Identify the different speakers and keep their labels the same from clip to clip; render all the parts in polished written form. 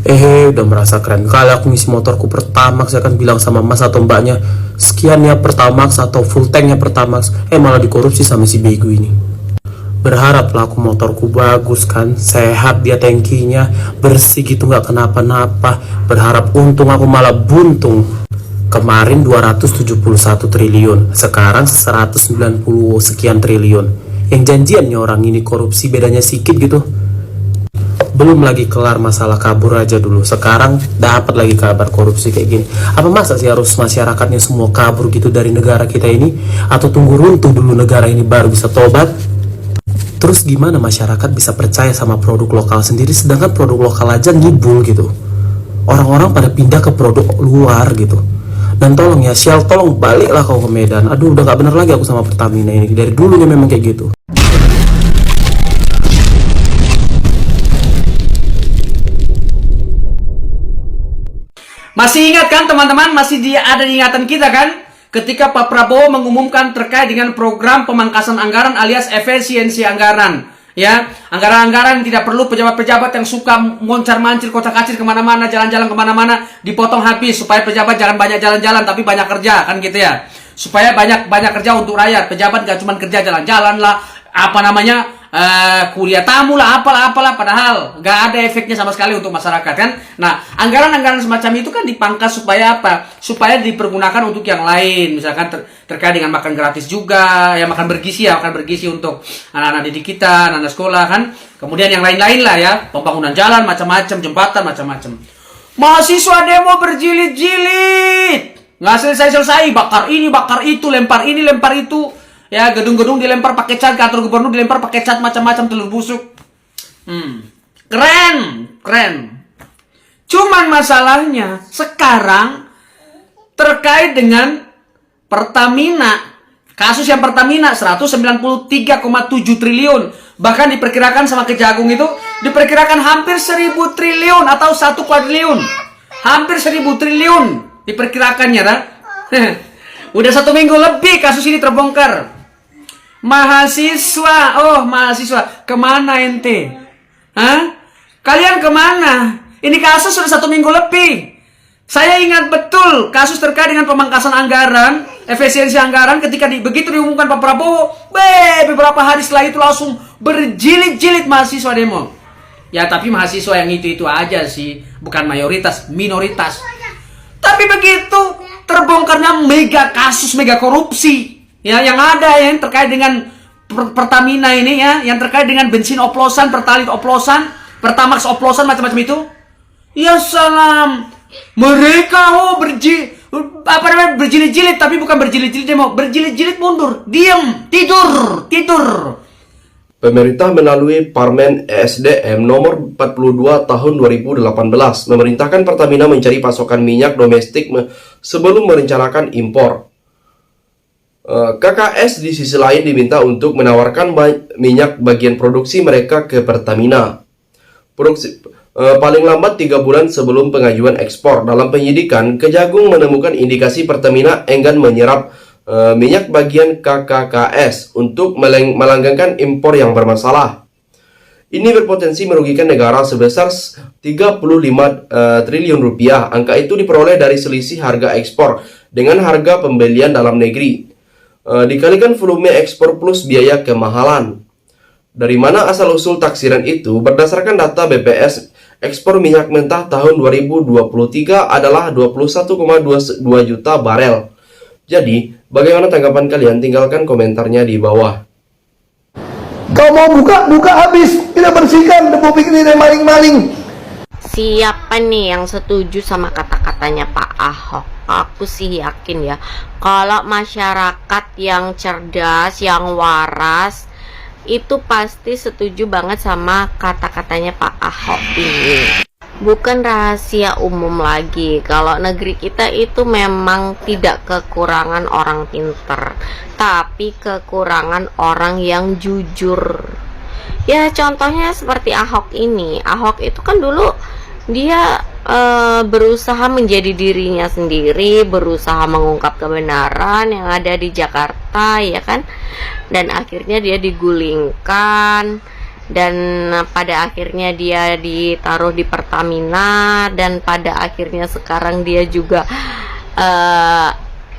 Speaker 1: Udah merasa keren kali aku ngisi motorku Pertamax, saya kan bilang sama mas atau mbaknya, sekian ya Pertamax atau full tanknya Pertamax, malah dikorupsi sama si bego ini. Berharap lah aku motorku bagus kan, sehat dia tankinya, bersih gitu nggak kenapa-napa. Berharap untung, aku malah buntung. Kemarin 271 triliun, sekarang 190 sekian triliun. Yang janjiannya orang ini korupsi bedanya sedikit gitu. Belum lagi kelar masalah kabur aja dulu, sekarang dapat lagi kabar korupsi kayak gini. Apa masa sih harus masyarakatnya semua kabur gitu dari negara kita ini? Atau tunggu runtuh dulu negara ini baru bisa tobat? Terus gimana masyarakat bisa percaya sama produk lokal sendiri, sedangkan produk lokal aja ngibul gitu? Orang-orang pada pindah ke produk luar gitu. Dan tolong ya Shell, tolong baliklah kau ke Medan. Aduh, udah gak bener lagi aku sama Pertamina ini, dari dulunya memang kayak gitu.
Speaker 2: Masih ingat kan teman-teman, ada di ingatan kita kan, ketika Pak Prabowo mengumumkan terkait dengan program pemangkasan anggaran alias efisiensi anggaran. Ya, anggaran-anggaran yang tidak perlu pejabat-pejabat yang suka moncar-mancir kocak-kacir kemana-mana, jalan-jalan kemana-mana, dipotong habis supaya pejabat jangan banyak jalan-jalan tapi banyak kerja kan gitu ya. Supaya banyak kerja untuk rakyat. Pejabat gak cuma kerja jalan-jalan lah, kuliah tamu lah, apalah, padahal gak ada efeknya sama sekali untuk masyarakat kan. Nah, anggaran-anggaran semacam itu kan dipangkas supaya apa? Supaya dipergunakan untuk yang lain, misalkan terkait dengan makan gratis juga, ya makan bergizi untuk anak-anak didik kita, anak-anak sekolah kan. Kemudian yang lain-lain lah ya, pembangunan jalan macam-macam, jembatan macam-macam. Mahasiswa demo berjilid-jilid, nggak selesai-selesai, bakar ini, bakar itu, lempar ini, lempar itu. Ya, gedung-gedung dilempar pakai cat, kantor gubernur dilempar pakai cat macam-macam, telur busuk. Keren. Cuman masalahnya sekarang terkait dengan Pertamina. Kasus yang Pertamina 193,7 triliun. Bahkan diperkirakan sama Kejagung itu diperkirakan hampir 1.000 triliun atau 1 kuadriliun. Hampir 1.000 triliun diperkirakannya kan. Udah 1 minggu lebih kasus ini terbongkar. Mahasiswa, kemana ente? Kalian kemana? Ini kasus sudah 1 minggu lebih. Saya ingat betul kasus terkait dengan pemangkasan anggaran, efisiensi anggaran, ketika begitu diumumkan Pak Prabowo, beberapa hari setelah itu langsung berjilid-jilid mahasiswa demo. Ya tapi mahasiswa yang itu aja sih, bukan mayoritas, minoritas. Tapi begitu terbongkarnya mega kasus, mega korupsi. Ya, yang ada yang terkait dengan Pertamina ini ya, yang terkait dengan bensin oplosan, Pertalite oplosan, Pertamax oplosan macam-macam itu. Ya salam. Mereka berjilid-jilid, tapi bukan berjilid-jilid demo, berjilid-jilid mundur, diam, tidur.
Speaker 3: Pemerintah melalui Parmen ESDM nomor 42 tahun 2018 memerintahkan Pertamina mencari pasokan minyak domestik sebelum merencanakan impor. KKS di sisi lain diminta untuk menawarkan minyak bagian produksi mereka ke Pertamina. Paling lambat 3 bulan sebelum pengajuan ekspor. Dalam penyidikan, Kejagung menemukan indikasi Pertamina enggan menyerap minyak bagian KKKS untuk melanggengkan impor yang bermasalah. Ini berpotensi merugikan negara sebesar 35 triliun rupiah. Angka itu diperoleh dari selisih harga ekspor dengan harga pembelian dalam negeri. Dikalikan volume ekspor plus biaya kemahalan. Dari mana asal-usul taksiran itu? Berdasarkan data BPS, ekspor minyak mentah tahun 2023 adalah 21,22 juta barel. Jadi, bagaimana tanggapan kalian? Tinggalkan komentarnya di bawah.
Speaker 4: Kau mau buka habis. Kita bersihkan debu pikir dan maling-maling.
Speaker 5: Siapa nih yang setuju sama kata-katanya Pak Ahok? Aku sih yakin ya, kalau masyarakat yang cerdas, yang waras, itu pasti setuju banget sama kata-katanya Pak Ahok ini. Bukan rahasia umum lagi kalau negeri kita itu memang tidak kekurangan orang pinter, tapi kekurangan orang yang jujur. Ya contohnya seperti Ahok ini. Ahok itu kan dulu dia berusaha menjadi dirinya sendiri, berusaha mengungkap kebenaran yang ada di Jakarta, ya kan, dan akhirnya dia digulingkan, dan pada akhirnya dia ditaruh di Pertamina, dan pada akhirnya sekarang dia juga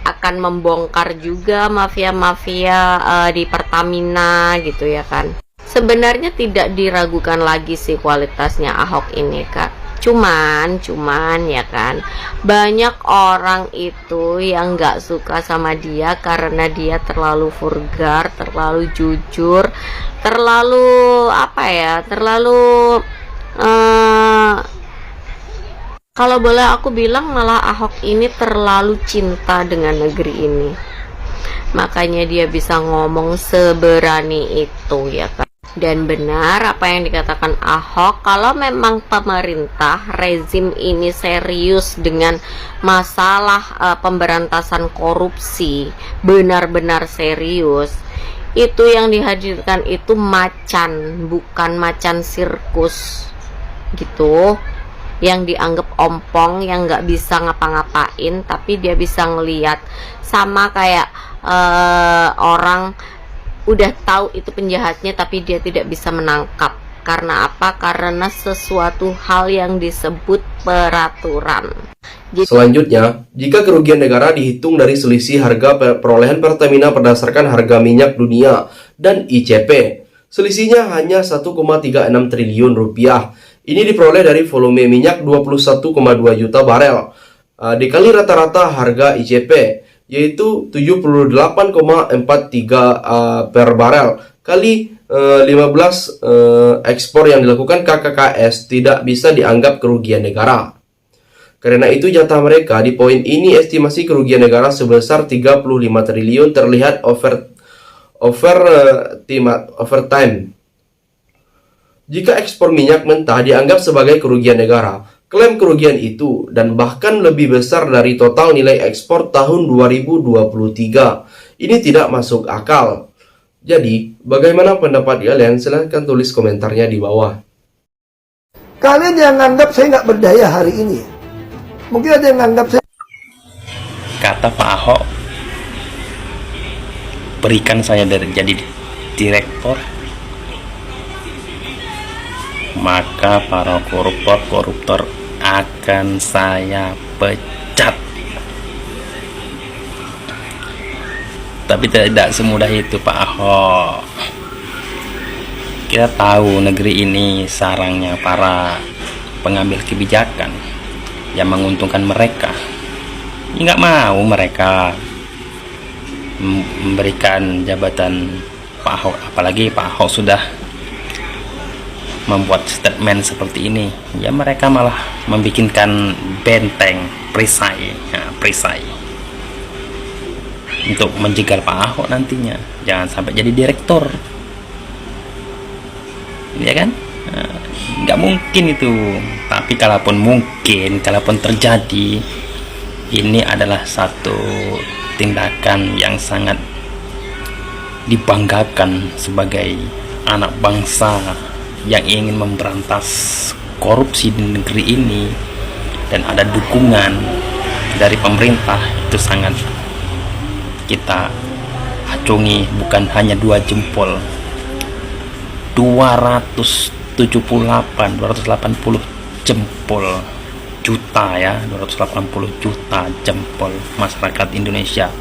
Speaker 5: akan membongkar juga mafia-mafia di Pertamina gitu ya kan. Sebenarnya tidak diragukan lagi sih kualitasnya Ahok ini Kak. Cuman ya kan, banyak orang itu yang nggak suka sama dia karena dia terlalu vulgar, terlalu jujur, terlalu apa ya, terlalu kalau boleh aku bilang malah Ahok ini terlalu cinta dengan negeri ini. Makanya dia bisa ngomong seberani itu ya kan. Dan benar apa yang dikatakan Ahok, kalau memang pemerintah rezim ini serius dengan masalah pemberantasan korupsi, benar-benar serius, itu yang dihadirkan itu macan, bukan macan sirkus gitu, yang dianggap ompong, yang nggak bisa ngapa-ngapain, tapi dia bisa ngeliat. Sama kayak orang udah tahu itu penjahatnya tapi dia tidak bisa menangkap. Karena apa? Karena sesuatu hal yang disebut peraturan.
Speaker 3: Selanjutnya, jika kerugian negara dihitung dari selisih harga perolehan Pertamina berdasarkan harga minyak dunia dan ICP, selisihnya hanya 1,36 triliun rupiah. Ini diperoleh dari volume minyak 21,2 juta barel dikali rata-rata harga ICP, yaitu 78,43 per barel kali 15 ekspor yang dilakukan KKKS tidak bisa dianggap kerugian negara. Karena itu jatah mereka di poin ini estimasi kerugian negara sebesar 35 triliun terlihat overtime. Jika ekspor minyak mentah dianggap sebagai kerugian negara, klaim kerugian itu dan bahkan lebih besar dari total nilai ekspor tahun 2023. Ini tidak masuk akal. Jadi, bagaimana pendapat kalian? Silahkan tulis komentarnya di bawah.
Speaker 4: Kalian yang nganggap saya nggak berdaya hari ini. Mungkin ada yang nganggap saya.
Speaker 6: Kata Pak Ahok, berikan saya jadi direktur, maka para koruptor akan saya pecat. Tapi tidak semudah itu Pak Ahok. Kita tahu negeri ini sarangnya para pengambil kebijakan yang menguntungkan mereka. Nggak mau mereka memberikan jabatan Pak Ahok, apalagi Pak Ahok sudah membuat statement seperti ini, ya mereka malah membikinkan benteng perisai untuk menjegal Pak Ahok nantinya, jangan sampai jadi direktur, ya kan? Nggak mungkin itu. Tapi kalaupun terjadi, ini adalah satu tindakan yang sangat dibanggakan sebagai anak bangsa yang ingin memberantas korupsi di negeri ini, dan ada dukungan dari pemerintah. Itu sangat kita acungi, bukan hanya 2 jempol, 280 jempol juta ya, 280 juta jempol masyarakat Indonesia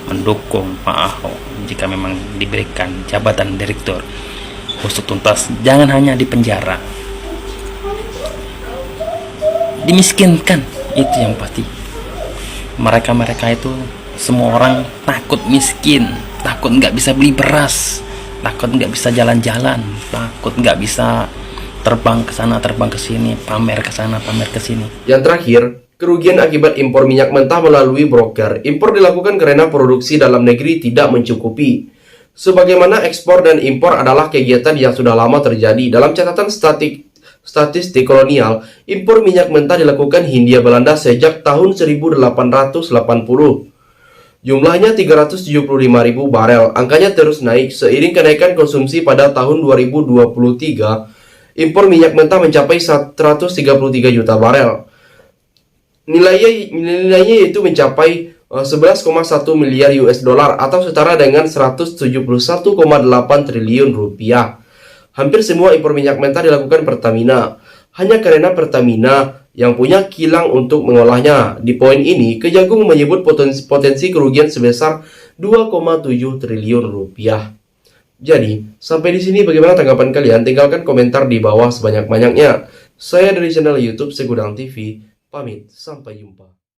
Speaker 6: mendukung Pak Ahok jika memang diberikan jabatan direktur. Usut tuntas, jangan hanya di penjara, dimiskinkan, itu yang pasti. Mereka itu semua orang takut miskin, takut nggak bisa beli beras, takut nggak bisa jalan-jalan, takut nggak bisa terbang ke sana, terbang ke sini, pamer ke sana, pamer ke sini.
Speaker 3: Yang terakhir, kerugian akibat impor minyak mentah melalui broker. Impor dilakukan karena produksi dalam negeri tidak mencukupi. Sebagaimana ekspor dan impor adalah kegiatan yang sudah lama terjadi. Dalam catatan statistik kolonial, impor minyak mentah dilakukan Hindia Belanda sejak tahun 1880. Jumlahnya 375.000 barel. Angkanya terus naik seiring kenaikan konsumsi. Pada tahun 2023, impor minyak mentah mencapai 133 juta barel. Nilainya itu mencapai 11,1 miliar US dollar atau setara dengan 171,8 triliun rupiah. Hampir semua impor minyak mentah dilakukan Pertamina, hanya karena Pertamina yang punya kilang untuk mengolahnya. Di poin ini, Kejagung menyebut potensi kerugian sebesar 2,7 triliun rupiah. Jadi, sampai di sini bagaimana tanggapan kalian? Tinggalkan komentar di bawah sebanyak-banyaknya. Saya dari channel YouTube Segudang TV, pamit, sampai jumpa.